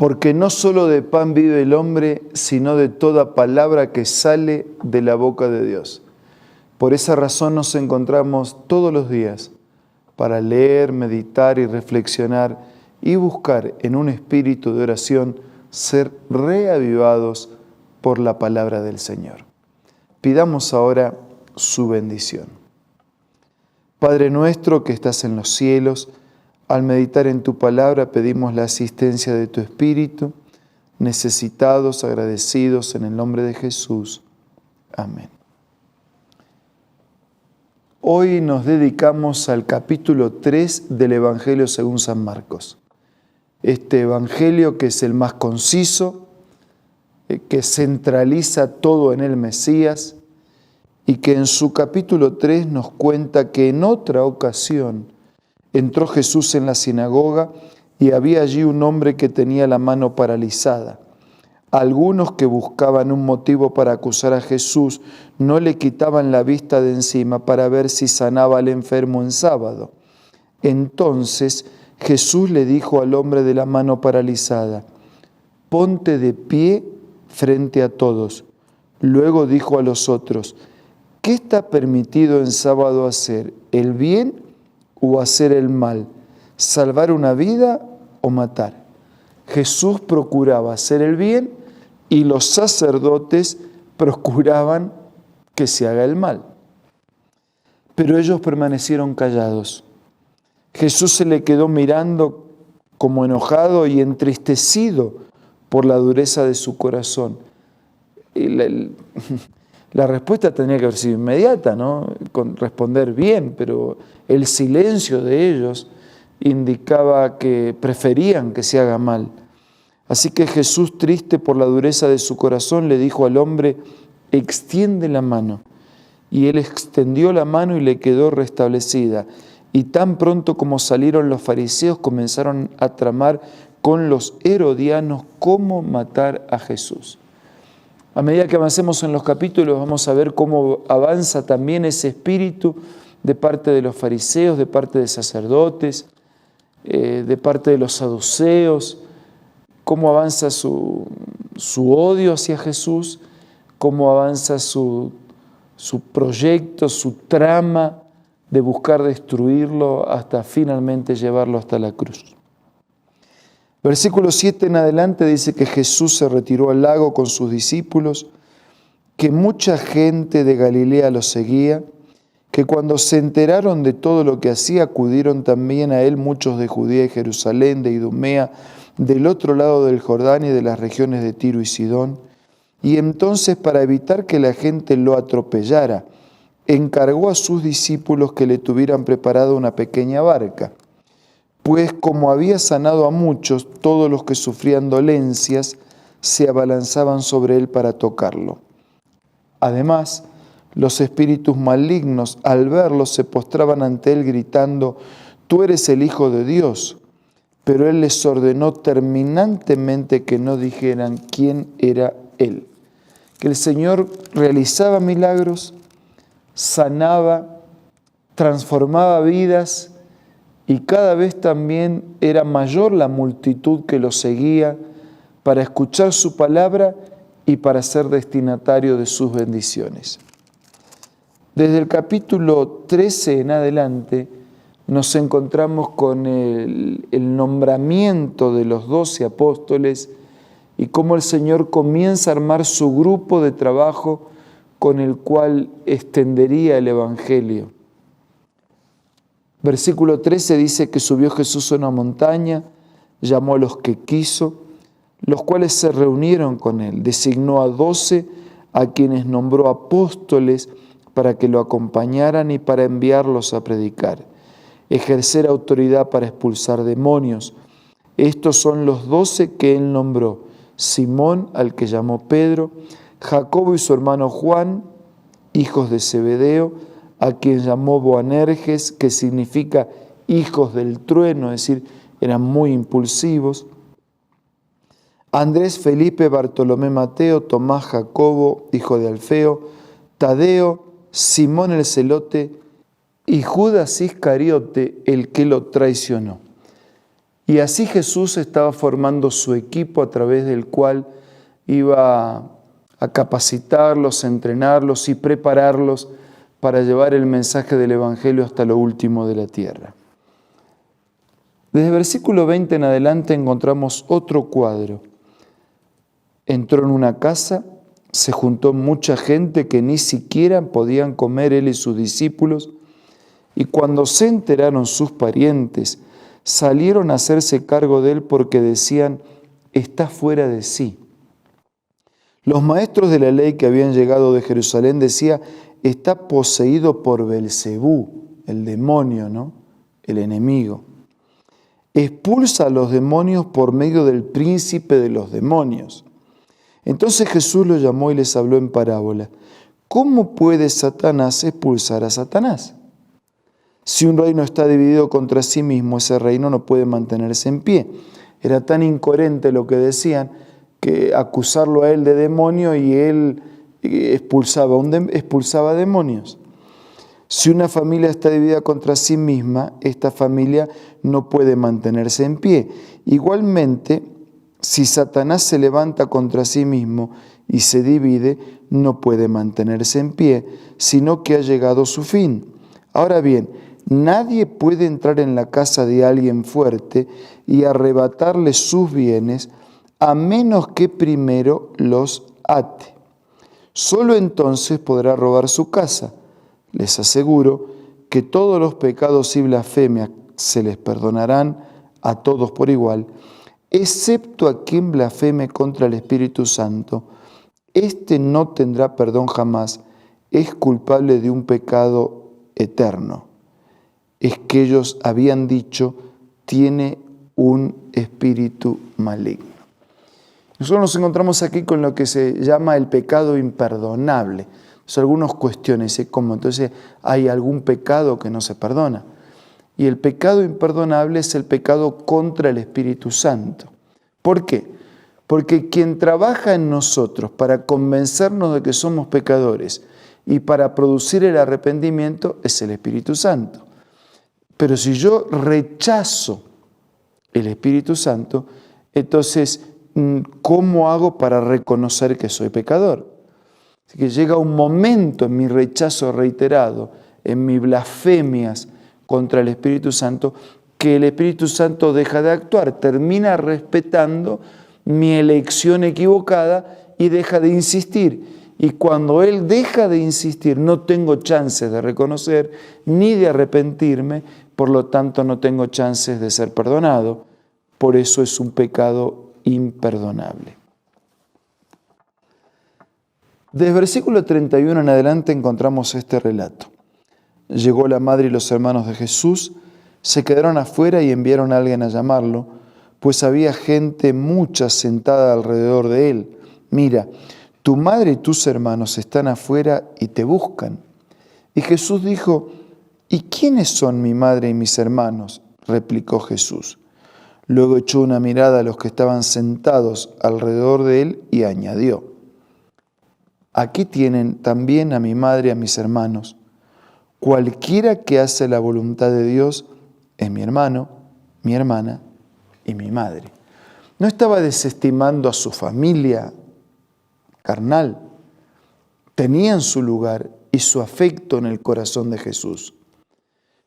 Porque no solo de pan vive el hombre, sino de toda palabra que sale de la boca de Dios. Por esa razón nos encontramos todos los días para leer, meditar y reflexionar y buscar en un espíritu de oración ser reavivados por la palabra del Señor. Pidamos ahora su bendición. Padre nuestro que estás en los cielos, al meditar en tu palabra pedimos la asistencia de tu Espíritu, necesitados, agradecidos en el nombre de Jesús. Amén. Hoy nos dedicamos al capítulo 3 del Evangelio según San Marcos. Este Evangelio que es el más conciso, que centraliza todo en el Mesías y que en su capítulo 3 nos cuenta que en otra ocasión entró Jesús en la sinagoga y había allí un hombre que tenía la mano paralizada. Algunos que buscaban un motivo para acusar a Jesús no le quitaban la vista de encima para ver si sanaba al enfermo en sábado. Entonces Jesús le dijo al hombre de la mano paralizada: «Ponte de pie frente a todos». Luego dijo a los otros: «¿Qué está permitido en sábado hacer, el bien o hacer el mal, salvar una vida o matar?». Jesús procuraba hacer el bien y los sacerdotes procuraban que se haga el mal. Pero ellos permanecieron callados. Jesús se le quedó mirando como enojado y entristecido por la dureza de su corazón. Y la respuesta tenía que haber sido inmediata, ¿no? Con responder bien, pero el silencio de ellos indicaba que preferían que se haga mal. Así que Jesús, triste por la dureza de su corazón, le dijo al hombre: «Extiende la mano». Y él extendió la mano y le quedó restablecida. Y tan pronto como salieron los fariseos, comenzaron a tramar con los herodianos cómo matar a Jesús. A medida que avancemos en los capítulos, vamos a ver cómo avanza también ese espíritu de parte de los fariseos, de parte de sacerdotes, de parte de los saduceos, cómo avanza su odio hacia Jesús, cómo avanza su proyecto, su trama de buscar destruirlo hasta finalmente llevarlo hasta la cruz. Versículo 7 en adelante dice que Jesús se retiró al lago con sus discípulos, que mucha gente de Galilea lo seguía, que cuando se enteraron de todo lo que hacía, acudieron también a él muchos de Judea y Jerusalén, de Idumea, del otro lado del Jordán y de las regiones de Tiro y Sidón. Y entonces, para evitar que la gente lo atropellara, encargó a sus discípulos que le tuvieran preparada una pequeña barca, pues como había sanado a muchos, todos los que sufrían dolencias se abalanzaban sobre él para tocarlo. Además, los espíritus malignos, al verlo, se postraban ante él gritando: «Tú eres el Hijo de Dios». Pero él les ordenó terminantemente que no dijeran quién era él. Que el Señor realizaba milagros, sanaba, transformaba vidas y cada vez también era mayor la multitud que lo seguía para escuchar su palabra y para ser destinatario de sus bendiciones. Desde el capítulo 13 en adelante nos encontramos con el nombramiento de los 12 apóstoles y cómo el Señor comienza a armar su grupo de trabajo con el cual extendería el Evangelio. Versículo 13 dice que subió Jesús a una montaña, llamó a los que quiso, los cuales se reunieron con él. Designó a 12 a quienes nombró apóstoles para que lo acompañaran y para enviarlos a predicar, ejercer autoridad para expulsar demonios. Estos son los 12 que él nombró: Simón, al que llamó Pedro, Jacobo y su hermano Juan, hijos de Zebedeo, a quien llamó Boanerges, que significa hijos del trueno, es decir, eran muy impulsivos, Andrés, Felipe, Bartolomé, Mateo, Tomás, Jacobo, hijo de Alfeo, Tadeo, Simón el celote y Judas Iscariote, el que lo traicionó. Y así Jesús estaba formando su equipo a través del cual iba a capacitarlos, a entrenarlos y prepararlos para llevar el mensaje del Evangelio hasta lo último de la tierra. Desde el versículo 20 en adelante encontramos otro cuadro. Entró en una casa, se juntó mucha gente que ni siquiera podían comer él y sus discípulos, y cuando se enteraron sus parientes, salieron a hacerse cargo de él porque decían, está fuera de sí. Los maestros de la ley que habían llegado de Jerusalén decían, está poseído por Belcebú, el demonio, ¿no? El enemigo. Expulsa a los demonios por medio del príncipe de los demonios. Entonces Jesús los llamó y les habló en parábola. ¿Cómo puede Satanás expulsar a Satanás? Si un reino está dividido contra sí mismo, ese reino no puede mantenerse en pie. Era tan incoherente lo que decían que acusarlo a él de demonio y él expulsaba demonios. Si una familia está dividida contra sí misma, esta familia no puede mantenerse en pie. Igualmente, si Satanás se levanta contra sí mismo y se divide, no puede mantenerse en pie, sino que ha llegado su fin. Ahora bien, nadie puede entrar en la casa de alguien fuerte y arrebatarle sus bienes a menos que primero los ate. Solo entonces podrá robar su casa. Les aseguro que todos los pecados y blasfemias se les perdonarán a todos por igual, excepto a quien blasfeme contra el Espíritu Santo. Este no tendrá perdón jamás, es culpable de un pecado eterno. Es que ellos habían dicho, tiene un espíritu maligno. Nosotros nos encontramos aquí con lo que se llama el pecado imperdonable. Algunos cuestionan, ¿cómo? Entonces, ¿hay algún pecado que no se perdona? Y el pecado imperdonable es el pecado contra el Espíritu Santo. ¿Por qué? Porque quien trabaja en nosotros para convencernos de que somos pecadores y para producir el arrepentimiento es el Espíritu Santo. Pero si yo rechazo el Espíritu Santo, entonces, ¿cómo hago para reconocer que soy pecador? Así que llega un momento en mi rechazo reiterado, en mis blasfemias contra el Espíritu Santo, que el Espíritu Santo deja de actuar, termina respetando mi elección equivocada y deja de insistir. Y cuando Él deja de insistir, no tengo chances de reconocer ni de arrepentirme, por lo tanto no tengo chances de ser perdonado. Por eso es un pecado imperdonable. Desde el versículo 31 en adelante encontramos este relato. Llegó la madre y los hermanos de Jesús, se quedaron afuera y enviaron a alguien a llamarlo, pues había gente mucha sentada alrededor de él. Mira, tu madre y tus hermanos están afuera y te buscan. Y Jesús dijo, ¿y quiénes son mi madre y mis hermanos? Replicó Jesús. Luego echó una mirada a los que estaban sentados alrededor de él y añadió, aquí tienen también a mi madre y a mis hermanos. Cualquiera que hace la voluntad de Dios es mi hermano, mi hermana y mi madre. No estaba desestimando a su familia carnal. Tenían su lugar y su afecto en el corazón de Jesús.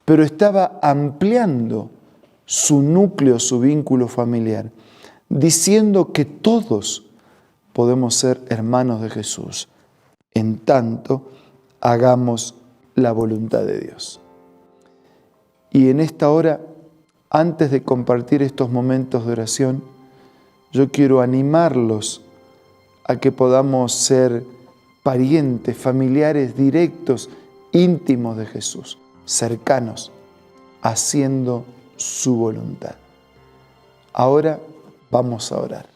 Pero estaba ampliando su núcleo, su vínculo familiar, diciendo que todos podemos ser hermanos de Jesús, en tanto hagamos la voluntad de Dios. Y en esta hora, antes de compartir estos momentos de oración, yo quiero animarlos a que podamos ser parientes, familiares directos, íntimos de Jesús, cercanos, haciendo su voluntad. Ahora vamos a orar.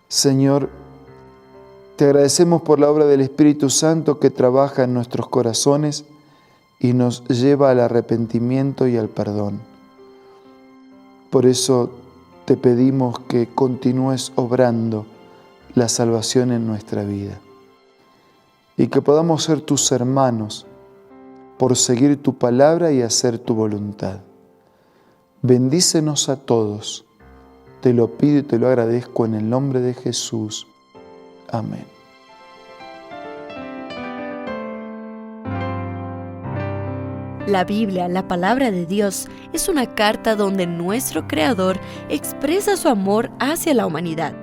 Señor, te agradecemos por la obra del Espíritu Santo que trabaja en nuestros corazones y nos lleva al arrepentimiento y al perdón. Por eso te pedimos que continúes obrando la salvación en nuestra vida y que podamos ser tus hermanos por seguir tu palabra y hacer tu voluntad. Bendícenos a todos. Te lo pido y te lo agradezco en el nombre de Jesús. Amén. La Biblia, la palabra de Dios, es una carta donde nuestro Creador expresa su amor hacia la humanidad.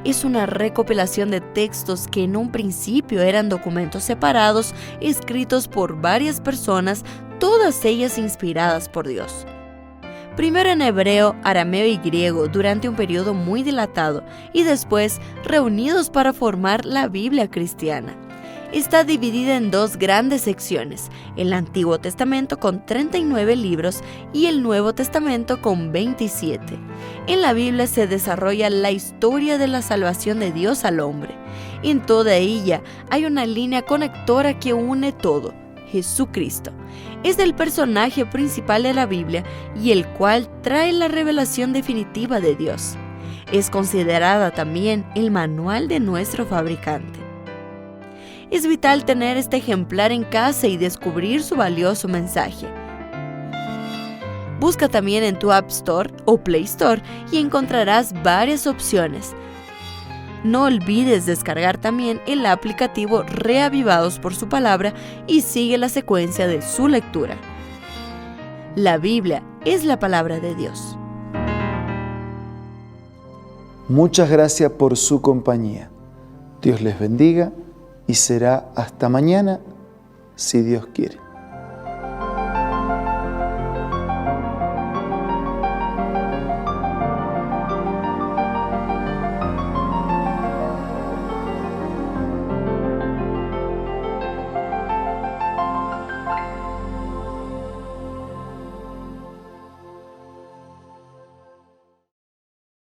Es una recopilación de textos que en un principio eran documentos separados, escritos por varias personas, todas ellas inspiradas por Dios. Primero en hebreo, arameo y griego durante un periodo muy dilatado y después reunidos para formar la Biblia cristiana. Está dividida en dos grandes secciones, el Antiguo Testamento con 39 libros y el Nuevo Testamento con 27. En la Biblia se desarrolla la historia de la salvación de Dios al hombre. En toda ella hay una línea conectora que une todo, Jesucristo. Es el personaje principal de la Biblia y el cual trae la revelación definitiva de Dios. Es considerada también el manual de nuestro fabricante. Es vital tener este ejemplar en casa y descubrir su valioso mensaje. Busca también en tu App Store o Play Store y encontrarás varias opciones. No olvides descargar también el aplicativo Reavivados por su palabra y sigue la secuencia de su lectura. La Biblia es la palabra de Dios. Muchas gracias por su compañía. Dios les bendiga y será hasta mañana, si Dios quiere.